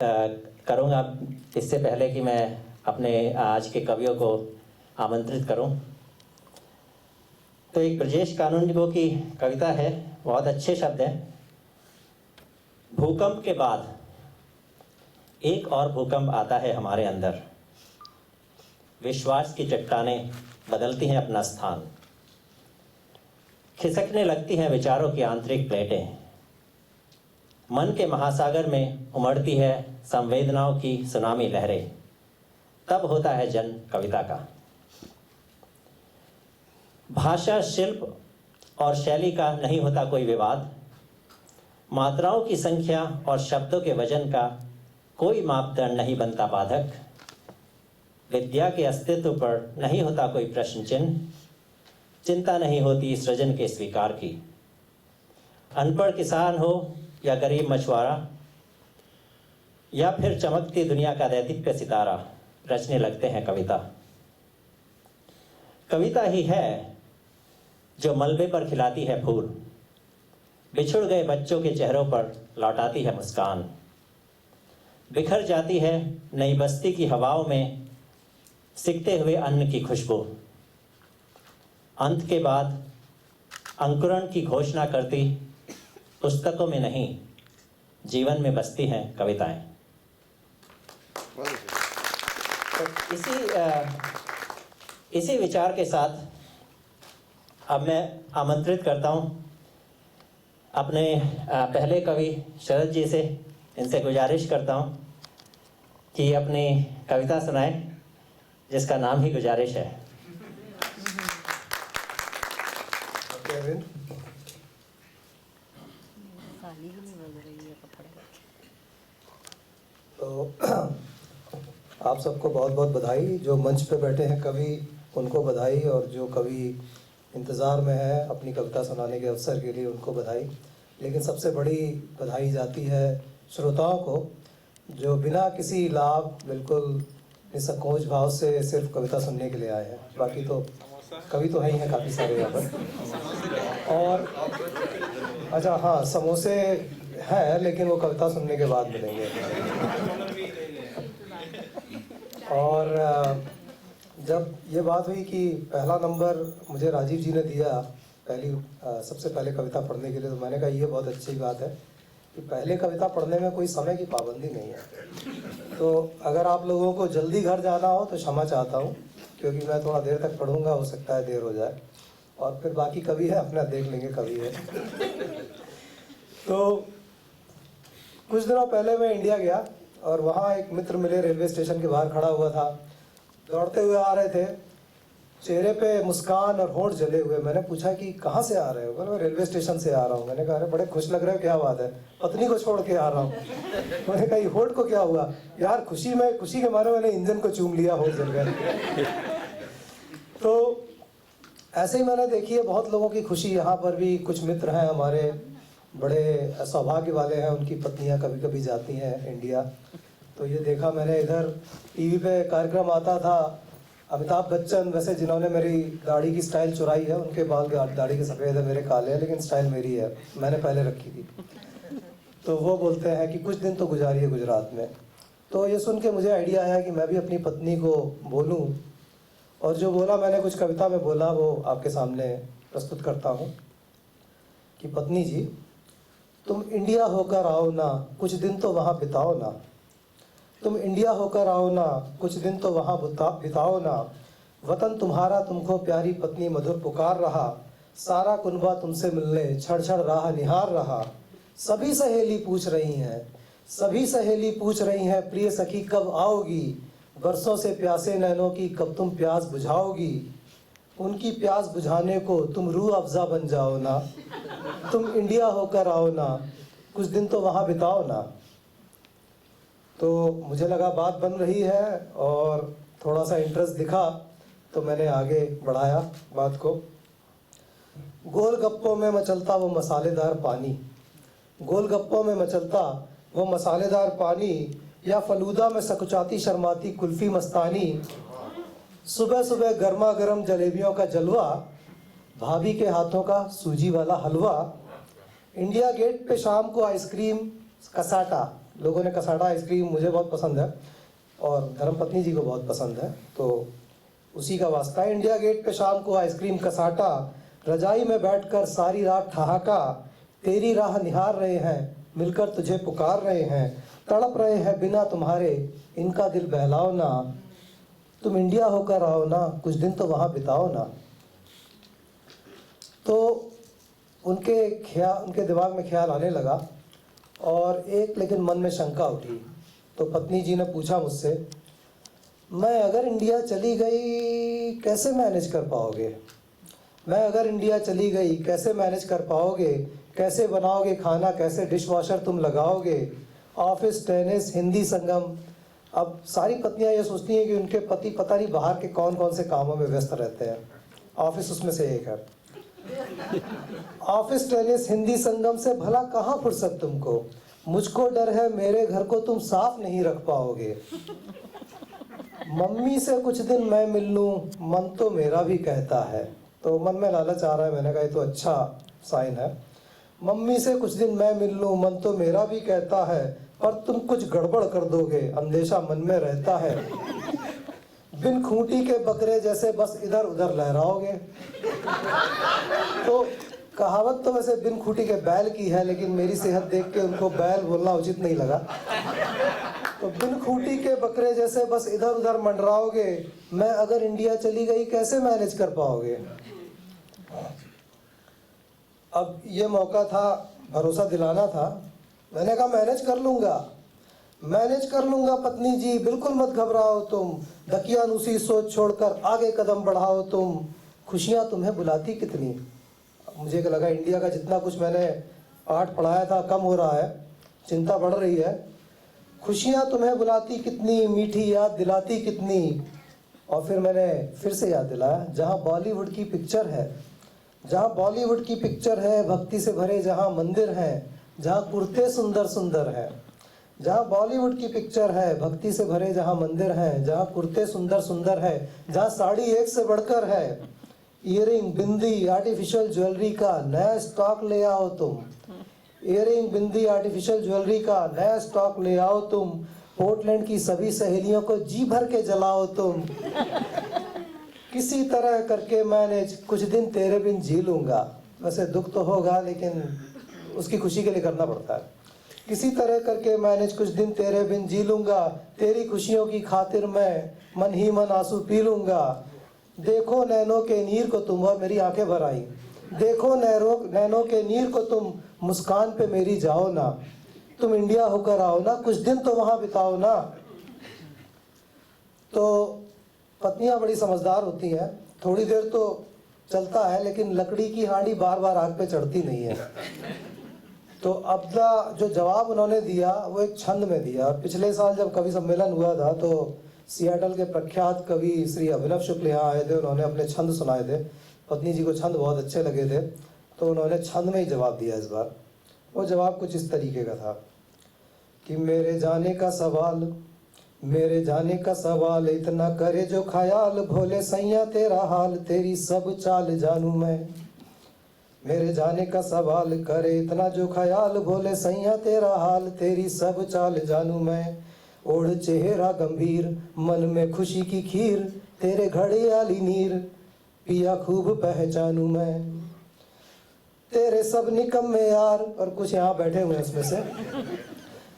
करूँगा। इससे पहले कि मैं अपने आज के कवियों को आमंत्रित करूं, तो एक ब्रजेश कानूनगो की कविता है, बहुत अच्छे शब्द हैं। भूकंप के बाद एक और भूकंप आता है हमारे अंदर, विश्वास की चट्टानें बदलती हैं अपना स्थान, खिसकने लगती हैं विचारों की आंतरिक प्लेटें, मन के महासागर में उमड़ती है संवेदनाओं की सुनामी लहरें, तब होता है जन्म कविता का। भाषा, शिल्प और शैली का नहीं होता कोई विवाद, मात्राओं की संख्या और शब्दों के वजन का कोई मापदंड नहीं बनता बाधक, विद्या के अस्तित्व पर नहीं होता कोई प्रश्न चिन्ह, चिंता नहीं होती सृजन के स्वीकार की। अनपढ़ किसान हो या गरीब मछुआरा, या फिर चमकती दुनिया का दैदीप्य सितारा, रचने लगते हैं कविता। कविता ही है जो मलबे पर खिलाती है फूल, बिछुड़ गए बच्चों के चेहरों पर लौटाती है मुस्कान, बिखर जाती है नई बस्ती की हवाओं में सिकते हुए अन्न की खुशबू। अंत के बाद अंकुरण की घोषणा करती पुस्तकों में नहीं, जीवन में बसती हैं कविताएं। तो इसी विचार के साथ अब मैं आमंत्रित करता हूं अपने पहले कवि शरद जी से, इनसे गुजारिश करता हूं कि अपनी कविता सुनाएं, जिसका नाम ही गुजारिश है। तो आप सबको बहुत बहुत बधाई। जो मंच पे बैठे हैं कवि, उनको बधाई, और जो कवि इंतज़ार में है अपनी कविता सुनाने के अवसर के लिए, उनको बधाई। लेकिन सबसे बड़ी बधाई जाती है श्रोताओं को, जो बिना किसी लाभ, बिल्कुल निसंकोच भाव से सिर्फ कविता सुनने के लिए आए हैं। बाकी तो कवि तो है ही हैं काफ़ी सारे यहाँ पर। और अच्छा, हाँ, समोसे हैं, लेकिन वो कविता सुनने के बाद मिलेंगे। और जब ये बात हुई कि पहला नंबर मुझे राजीव जी ने दिया सबसे पहले कविता पढ़ने के लिए, तो मैंने कहा ये बहुत अच्छी बात है कि पहले कविता पढ़ने में कोई समय की पाबंदी नहीं है। तो अगर आप लोगों को जल्दी घर जाना हो तो क्षमा चाहता हूँ, क्योंकि मैं थोड़ा देर तक पढ़ूंगा, हो सकता है देर हो जाए, और फिर बाकी कवि है अपना देख लेंगे कवि है। तो कुछ दिनों पहले मैं इंडिया गया और वहाँ एक मित्र मिले, रेलवे स्टेशन के बाहर खड़ा हुआ था, दौड़ते हुए आ रहे थे, चेहरे पे मुस्कान और होंठ जले हुए। मैंने पूछा कि कहाँ से आ रहे हो? बोले मैं रेलवे स्टेशन से आ रहा हूँ। मैंने कहा अरे बड़े खुश लग रहे हो, क्या बात है? पत्नी को छोड़ के आ रहा हूँ। मैंने कहा ये होंठ को क्या हुआ? यार खुशी के मारे मैंने इंजन को चूम लिया, होंठ जल गए। तो ऐसे ही मैंने देखी है बहुत लोगों की खुशी। यहाँ पर भी कुछ मित्र हैं हमारे, बड़े सौभाग्य वाले हैं, उनकी पत्नियां कभी कभी जाती हैं इंडिया। तो ये देखा मैंने, इधर टीवी पे कार्यक्रम आता था, अमिताभ बच्चन, वैसे जिन्होंने मेरी दाढ़ी की स्टाइल चुराई है, उनके बाल दाढ़ी के सफ़ेद है, मेरे काले हैं, लेकिन स्टाइल मेरी है, मैंने पहले रखी थी। तो वो बोलते हैं कि कुछ दिन तो गुजारिए गुजरात में। तो ये सुन के मुझे आइडिया आया कि मैं भी अपनी पत्नी को बोलूँ, और जो बोला मैंने कुछ कविता में बोला, वो आपके सामने प्रस्तुत करता हूँ कि पत्नी जी, तुम इंडिया होकर आओ ना, कुछ दिन तो वहाँ बिताओ ना। तुम इंडिया होकर आओ ना, कुछ दिन तो वहाँ बिताओ ना। वतन तुम्हारा तुमको प्यारी पत्नी मधुर पुकार रहा, सारा कुनबा तुमसे मिलने छड़ छड़ राह निहार रहा। सभी सहेली पूछ रही हैं प्रिय सखी कब आओगी, बरसों से प्यासे नैनों की कब तुम प्यास बुझाओगी। उनकी प्यास बुझाने को तुम रूह अफ़ज़ा बन जाओ ना। तुम इंडिया होकर आओ ना, कुछ दिन तो वहाँ बिताओ ना। तो मुझे लगा बात बन रही है और थोड़ा सा इंटरेस्ट दिखा, तो मैंने आगे बढ़ाया बात को। गोलगप्पों में मचलता वो मसालेदार पानी, गोलगप्पों में मचलता वो मसालेदार पानी, या फलूदा में सकुचाती शर्माती कुल्फ़ी मस्तानी। सुबह सुबह गर्मा गर्म जलेबियों का जलवा, भाभी के हाथों का सूजी वाला हलवा। इंडिया गेट पे शाम को आइसक्रीम का साटा, लोगों ने कसाटा आइसक्रीम, मुझे बहुत पसंद है और धर्मपत्नी जी को बहुत पसंद है, तो उसी का वास्ता है। इंडिया गेट पे शाम को आइसक्रीम कसाटा, रजाई में बैठकर सारी रात ठहाका, तेरी राह निहार रहे हैं, मिलकर तुझे पुकार रहे हैं, तड़प रहे हैं बिना तुम्हारे, इनका दिल बहलाओ ना, तुम इंडिया होकर आओ ना, कुछ दिन तो वहाँ बिताओ ना। तो उनके दिमाग में ख्याल आने लगा और एक लेकिन मन में शंका उठी। तो पत्नी जी ने पूछा मुझसे, मैं अगर इंडिया चली गई कैसे मैनेज कर पाओगे? मैं अगर इंडिया चली गई कैसे मैनेज कर पाओगे? कैसे बनाओगे खाना? कैसे डिश वॉशर तुम लगाओगे? ऑफिस, टेनिस, हिंदी संगम। अब सारी पत्नियां ये सोचती हैं कि उनके पति पता नहीं बाहर के कौन कौन से कामों में व्यस्त रहते हैं, ऑफिस उसमें से एक है। ऑफिस, टेनिस, हिंदी संगम से भला कहाँ फुर्सत तुमको? मुझको डर है मेरे घर को तुम साफ नहीं रख पाओगे। मम्मी से कुछ दिन मैं मिल लूं, मन तो मेरा भी कहता है। तो मन में लालच आ रहा है, मैंने कहा ये तो अच्छा साइन है। मम्मी से कुछ दिन मैं मिल लूं, मन तो मेरा भी कहता है, पर तुम कुछ गड़बड़ कर दोगे, अंदेशा मन में रहता है। बिन खूंटी के बकरे जैसे बस इधर उधर लहराओगे। तो कहावत तो वैसे बिन खूंटी के बैल की है, लेकिन मेरी सेहत देख के उनको बैल बोलना उचित नहीं लगा। तो बिन खूंटी के बकरे जैसे बस इधर उधर मंडराओगे, मैं अगर इंडिया चली गई कैसे मैनेज कर पाओगे? अब ये मौका था, भरोसा दिलाना था। मैंने कहा मैनेज कर लूँगा, मैनेज कर लूँगा पत्नी जी, बिल्कुल मत घबराओ तुम, दकियानूसी सोच छोड़कर आगे कदम बढ़ाओ तुम, खुशियाँ तुम्हें बुलाती कितनी। मुझे लगा इंडिया का जितना कुछ मैंने पाठ पढ़ाया था कम हो रहा है, चिंता बढ़ रही है। खुशियाँ तुम्हें बुलाती कितनी, मीठी याद दिलाती कितनी। और फिर मैंने फिर से याद दिलाया, जहाँ बॉलीवुड की पिक्चर है, जहाँ बॉलीवुड की पिक्चर है, भक्ति से भरे जहाँ मंदिर हैं, जहाँ कुर्ते सुंदर सुंदर हैं, जहाँ बॉलीवुड की पिक्चर है, भक्ति से भरे जहाँ मंदिर हैं, जहाँ कुर्ते सुंदर सुंदर है, जहाँ साड़ी एक से बढ़कर है, ईयरिंग, बिंदी, आर्टिफिशियल ज्वेलरी का नया स्टॉक ले आओ तुम। ईयरिंग, बिंदी, आर्टिफिशियल ज्वेलरी का नया स्टॉक ले आओ तुम, पोर्टलैंड की सभी सहेलियों को जी भर के जलाओ तुम। किसी तरह करके मैनेज कुछ दिन तेरे बिन जी लूँगा। वैसे दुख तो होगा लेकिन उसकी खुशी के लिए करना पड़ता है। किसी तरह करके मैनेज कुछ दिन तेरे बिन जी लूँगा, तेरी खुशियों की खातिर मैं मन ही मन आंसू पी लूँगा। देखो नैनों के नीर को तुम, और मेरी आंखें भर आई, देखो नैनों के नीर को तुम, मुस्कान पे मेरी जाओ ना, तुम इंडिया होकर आओ ना, कुछ दिन तो वहाँ बिताओ ना। तो पत्नियां बड़ी समझदार होती हैं, थोड़ी देर तो चलता है लेकिन लकड़ी की हांडी बार बार आग पे चढ़ती नहीं है। तो अब जो जवाब उन्होंने दिया वो एक छंद में दिया। पिछले साल जब कवि सम्मेलन हुआ था तो सियाटल के प्रख्यात कवि श्री अभिनव शुक्ल यहाँ आए थे, उन्होंने अपने छंद सुनाए थे। पत्नी जी को छंद बहुत अच्छे लगे थे तो उन्होंने छंद में ही जवाब दिया इस बार। वो जवाब कुछ इस तरीके का था कि मेरे जाने का सवाल, मेरे जाने का सवाल इतना करे जो ख्याल, भोले सैया तेरा हाल, तेरी सब चाल जानू मैं। मेरे जाने का सवाल करे इतना जो ख्याल, भोले सैया तेरा हाल, तेरी सब चाल जानू मैं। ओढ़ चेहरा गंभीर, मन में खुशी की खीर, तेरे घड़ियाली नीर पिया खूब पहचानू मैं। तेरे सब निकम्मे यार, और कुछ यहाँ बैठे हुए हैं इसमें से,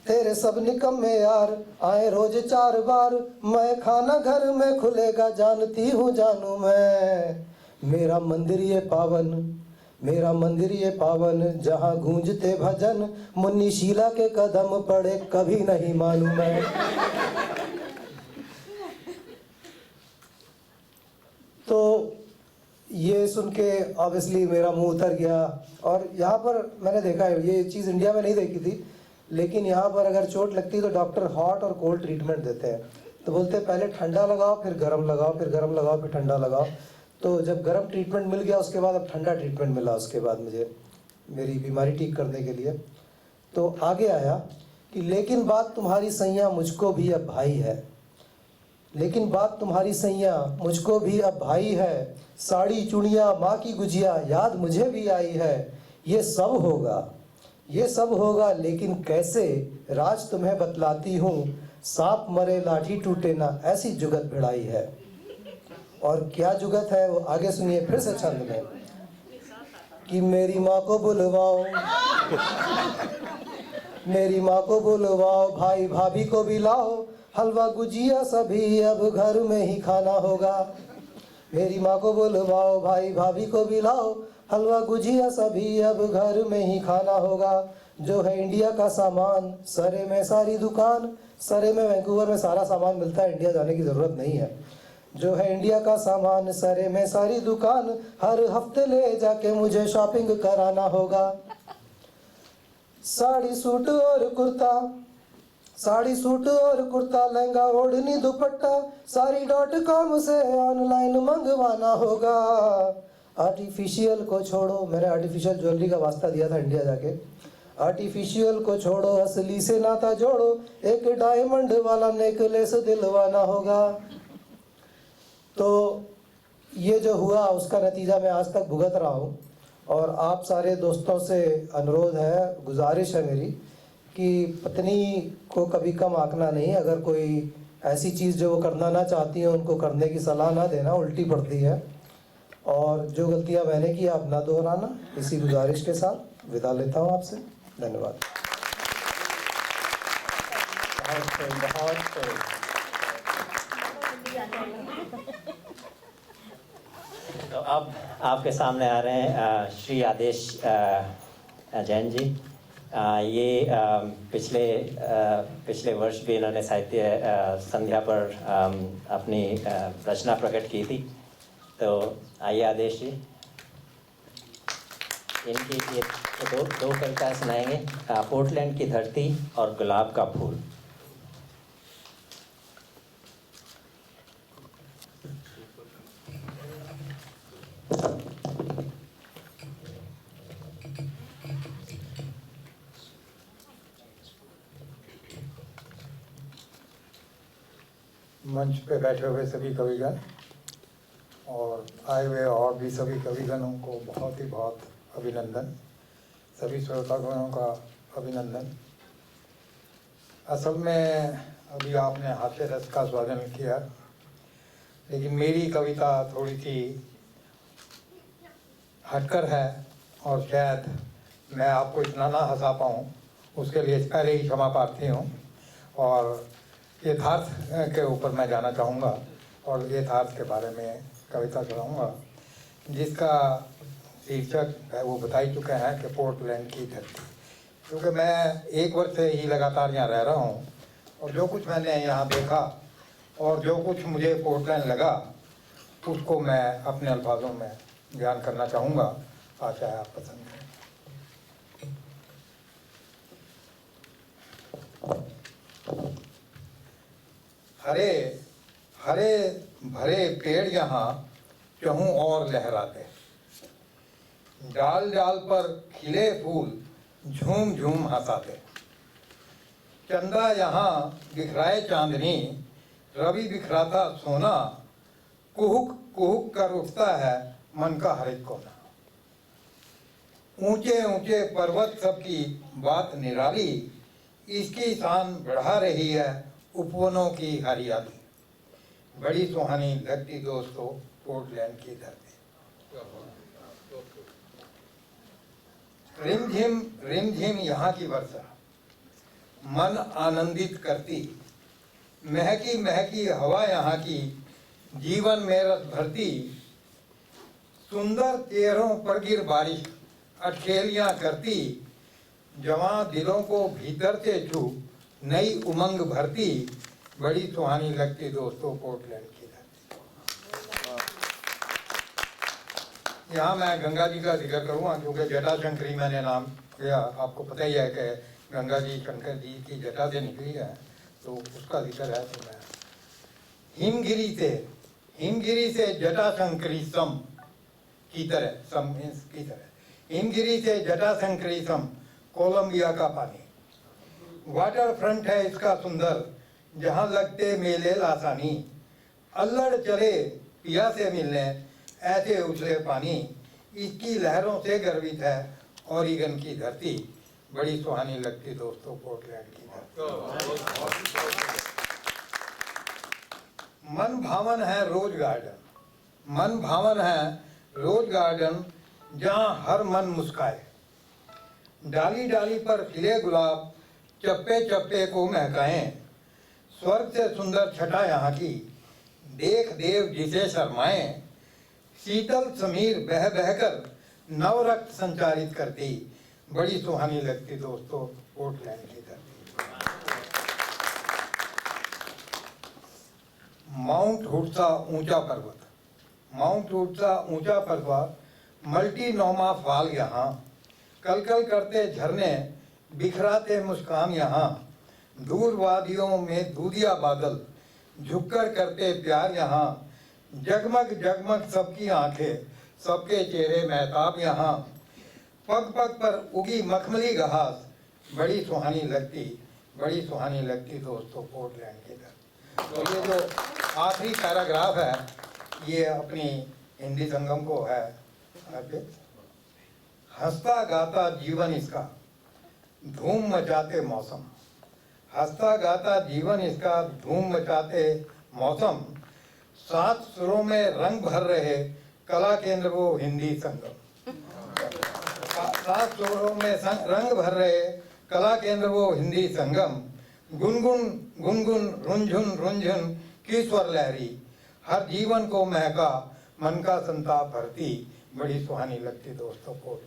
तेरे सब निकम्मे यार आए रोज 4 बार, मैं खाना घर में खुलेगा जानती हूँ जानू मैं। मेरा मंदिर ये पावन, मेरा मंदिर ये पावन, जहाँ गूंजते भजन, मुन्नी शीला के कदम पड़े कभी नहीं मानू मैं। तो ये सुन के ऑब्वियसली मेरा मुंह उतर गया। और यहाँ पर मैंने देखा है, ये चीज़ इंडिया में नहीं देखी थी, लेकिन यहाँ पर अगर चोट लगती है तो डॉक्टर हॉट और कोल्ड ट्रीटमेंट देते हैं। तो बोलते हैं पहले ठंडा लगाओ, फिर गर्म लगाओ, फिर गर्म लगाओ, फिर ठंडा लगाओ। तो जब गर्म ट्रीटमेंट मिल गया उसके बाद अब ठंडा ट्रीटमेंट मिला उसके बाद मुझे, मेरी बीमारी ठीक करने के लिए। तो आगे आया कि लेकिन बात तुम्हारी सैया मुझको भी अब भाई है, लेकिन बात तुम्हारी सैया मुझको भी अब भाई है। साड़ी चूड़ियाँ माँ की गुजिया याद मुझे भी आई है। ये सब होगा, ये सब होगा लेकिन कैसे, राज तुम्हें बतलाती हूँ, सांप मरे लाठी टूटे ना, ऐसी जुगत भिड़ाई है। और क्या जुगत है वो आगे सुनिए फिर से छंद में, कि मेरी माँ को बुलवाओ, मेरी माँ को बुलवाओ, भाई भाभी को भी लाओ, हलवा गुजिया सभी अब घर में ही खाना होगा। मेरी माँ को बुलवाओ, भाई भाभी को भी लाओ, हलवा गुजिया सभी अब घर में ही खाना होगा। जो है इंडिया का सामान, सरे में सारी दुकान, सरे में वैंकूवर में सारा सामान मिलता है, इंडिया जाने की ज़रूरत नहीं है। जो है इंडिया का सामान, सरे में सारी दुकान, हर हफ्ते ले जाके मुझे शॉपिंग कराना होगा। साड़ी सूट और कुर्ता, साड़ी सूट और कुर्ता, लहंगा ओढ़नी दुपट्टा, साड़ी.com से ऑनलाइन मंगवाना होगा। आर्टिफिशियल को छोड़ो, मैंने आर्टिफिशियल ज्वेलरी का वास्ता दिया था इंडिया जाके, आर्टिफिशियल को छोड़ो, असली से नाता जोड़ो, एक डायमंड वाला नेकलेस दिलवाना होगा। तो ये जो हुआ उसका नतीजा मैं आज तक भुगत रहा हूँ, और आप सारे दोस्तों से अनुरोध है, गुजारिश है मेरी, कि पत्नी को कभी कम आंकना नहीं। अगर कोई ऐसी चीज़ जो वो करना ना चाहती है उनको करने की सलाह ना देना, उल्टी पड़ती है। और जो गलतियां मैंने की आप ना दोहराना, इसी गुजारिश के साथ विदा लेता हूँ आपसे। धन्यवाद। तो अब आपके सामने आ रहे हैं श्री आदेश जैन जी। ये पिछले वर्ष भी इन्होंने साहित्य संध्या पर अपनी रचना प्रकट की थी। तो आइए आदेश जी, इनकी ये दो कविताएं सुनाएंगे, पोर्टलैंड की धरती और गुलाब का फूल। मंच पे बैठे हुए सभी कविगण और आए हुए और भी सभी कविगणों को बहुत अभिनंदन, सभी श्रोतागणों का अभिनंदन। असल में अभी आपने हास्य रस का स्वादन किया, लेकिन मेरी कविता थोड़ी सी हटकर है और शायद मैं आपको इतना ना हंसा पाऊँ, उसके लिए पहले ही क्षमा प्रार्थी हूँ। और यथार्थ के ऊपर मैं जाना चाहूँगा और यथार्थ के बारे में कविता चलाऊँगा, जिसका शीर्षक है वो बता ही चुके हैं कि पोर्टलैंड की धरती। क्योंकि मैं 1 वर्ष से ही लगातार यहाँ रह रहा हूँ और जो कुछ मैंने यहाँ देखा और जो कुछ मुझे पोर्टलैंड लगा उसको मैं अपने अल्फाजों में बयान करना चाहूँगा। आशा है आप पसंद करें। हरे हरे भरे पेड़ यहाँ चहूँ और लहराते, डाल डाल पर खिले फूल झूम झूम हंसाते। चंदा यहाँ बिखराए चांदनी, रवि बिखराता सोना, कुहुक कुहुक कर उठता है मन का हर एक कोना। ऊंचे ऊंचे पर्वत सबकी बात निराली, इसकी शान बढ़ा रही है उपवनों की हरियाली। बड़ी सुहानी लगती दोस्तों पोर्टलैंड की धरती। रिमझिम यहाँ की वर्षा मन आनंदित करती, महकी महकी हवा यहाँ की जीवन में रस भरती। सुंदर चेहरों पर गिर बारिश अठखेलियाँ करती, जवां दिलों को भीतर से छू नई उमंग भरती। बड़ी सुहानी लगती दोस्तों पोर्टलैंड की धरती। यहाँ मैं गंगा जी का जिक्र करूँगा क्योंकि जटाशंकरी मैंने नाम किया। आपको पता ही है कि गंगा जी शंकर जी की जटा से निकली है, तो उसका जिक्र है। तो मैं हिमगिरी से जटाशंकरी सम की तरह हिमगिरी से जटाशंकरी सम कोलंबिया का पानी। वाटर फ्रंट है इसका सुंदर, जहाँ लगते मेले लासानी। अल्लड़ चले पिया से मिलने ऐसे उछले पानी, इसकी लहरों से गर्वित है ओरिगन की धरती। बड़ी सुहानी लगती दोस्तों पोर्टलैंड की धरती। मन भावन है रोज गार्डन, मन भावन है रोज गार्डन, जहाँ हर मन मुस्काए। डाली डाली पर खिले गुलाब, चप्पे चप्पे को महकाएं। स्वर्ग से सुंदर छटा यहाँ की, देख देव जिसे शर्माएं। शीतल समीर बह बहकर नव रक्त संचारित करती, बड़ी सुहानी लगती दोस्तों पोर्टलैंड की धरती। माउंट हुडसा ऊंचा पर्वत, माउंट हुडसा ऊंचा पर्वत, मल्टी नोमा फाल यहाँ। कल कल करते झरने, बिखराते मुस्कान यहाँ। दूर वादियों में दूधिया बादल, झुककर करते प्यार यहाँ। जगमग जगमग सबकी आंखें, सबके चेहरे महताब यहाँ। पग पग पर उगी मखमली घास, बड़ी सुहानी लगती, बड़ी सुहानी लगती दोस्तों पोर्टलैंड की तरफ। तो ये जो आखिरी पैराग्राफ है, ये अपनी हिंदी संगम को है। हंसता गाता जीवन इसका, धूम मचाते मौसम। हंसता गाता जीवन इसका, धूम मचाते मौसम। 7 सुरों में रंग भर रहे, कला केंद्र वो हिंदी संगम। 7 सुरों में रंग भर रहे, कला केंद्र वो हिंदी संगम। गुनगुन गुनगुन रुंझुन रुंझुन की स्वर लहरी, हर जीवन को महका मन का संताप भरती, बड़ी सुहानी लगती दोस्तों को।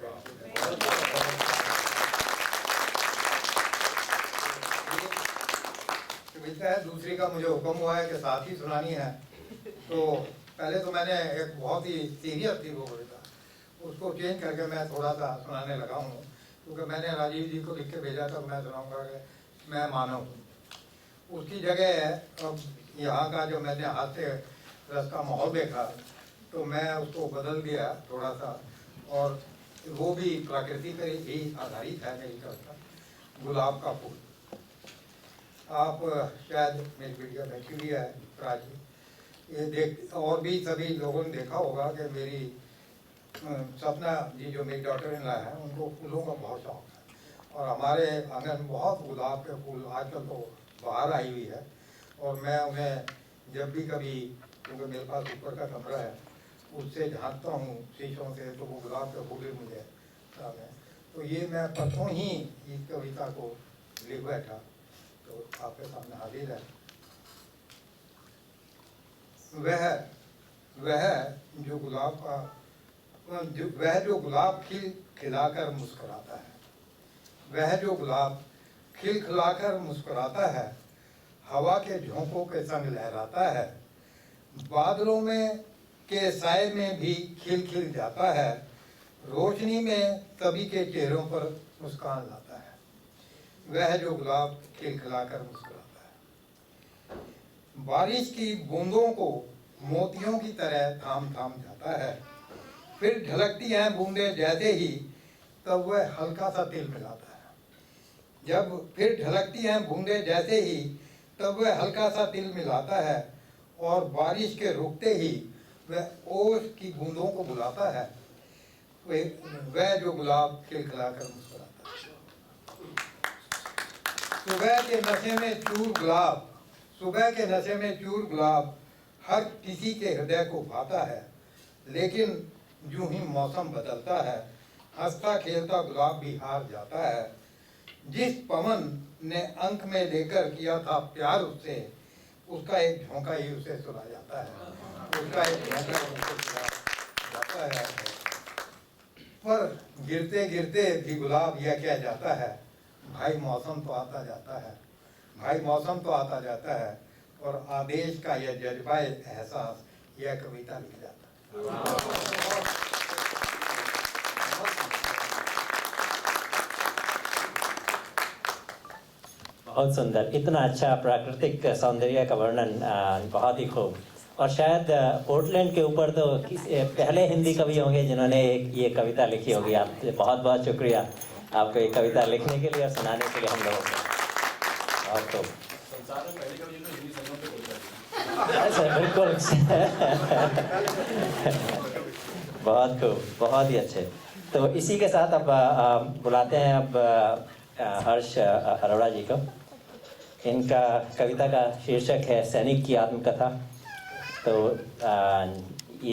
मिलता है दूसरी का मुझे हुक्म हुआ है कि साथ ही सुनानी है। तो पहले तो मैंने एक बहुत ही सीरियस थी वो कविता, उसको चेंज करके मैं थोड़ा सा सुनाने लगा हूँ, क्योंकि मैंने राजीव जी को लिख के भेजा था, मैं सुनाऊंगा कि मैं मानव हूँ। उसकी जगह अब यहाँ का जो मैंने हास्य रस का माहौल देखा, तो मैं उसको बदल दिया थोड़ा सा, और वो भी प्रकृति पर ही आधारित है मेरी कविता। गुलाब का फूल। आप शायद मेरी वीडियो देखी हुई है प्राची, ये देख और भी सभी लोगों ने देखा होगा कि मेरी सपना जी जो मेरी डॉटर इन लॉ है, उनको फूलों का बहुत शौक है, और हमारे आंगन में बहुत गुलाब के फूल आजकल तो बाहर आई हुई है, और मैं उन्हें जब भी कभी, क्योंकि मेरे पास ऊपर का कमरा है, उससे झांकता हूँ शीशों से, तो वो गुलाब के फूल मुझे सामने। तो ये मैं परसों ही इस कविता को लिख बैठा, तो आपके सामने हाजिर है। वह जो गुलाब का वह जो गुलाब खिलाकर मुस्कुराता है, वह जो गुलाब खिलाकर मुस्कुराता है, हवा के झोंकों के संग लहराता है, बादलों में के साए में भी खिल जाता है, रोशनी में सभी के चेहरों पर मुस्कान लाता है। वह जो गुलाब खिलाकर मुस्कुराता है, बारिश की बूंदों को मोतियों की तरह थाम जाता है, फिर ढलकती हैं बूंदें जैसे ही, तब वह हल्का सा तिल मिलाता है। जब फिर ढलकती हैं बूंदें जैसे ही, तब वह हल्का सा तिल मिलाता है, और बारिश के रुकते ही वह ओस की बूंदों को बुलाता है। वह जो गुलाब खिलखिलाकर मुस्कुराता है। सुबह के नशे में चूर गुलाब, सुबह के नशे में चूर गुलाब हर किसी के हृदय को भाता है, लेकिन यूं ही मौसम बदलता है, हंसता खेलता गुलाब भी हार जाता है। जिस पवन ने अंक में लेकर किया था प्यार उससे, उसका एक झोंका ही उसे सुला जाता है, उसका एक झोंका उसे सुला जाता है। पर गिरते गिरते भी गुलाब यह कह जाता है, भाई मौसम तो आता जाता है, भाई मौसम तो आता जाता है, और आदेश का यह जज्बा एहसास यह कविता लिख जाता है। बहुत सुंदर, इतना अच्छा प्राकृतिक सौंदर्य का वर्णन, बहुत ही खूब। और शायद पोर्टलैंड के ऊपर तो पहले हिंदी कवि होंगे जिन्होंने ये कविता लिखी होगी। आप बहुत बहुत शुक्रिया आपको ये कविता लिखने के लिए और सुनाने के लिए हम लोगों को। बहुत खूब, अच्छा बिल्कुल बहुत खूब, बहुत ही अच्छे। तो इसी के साथ अब बुलाते हैं अब हर्ष अरोड़ा जी को। इनका कविता का शीर्षक है सैनिक की आत्मकथा। तो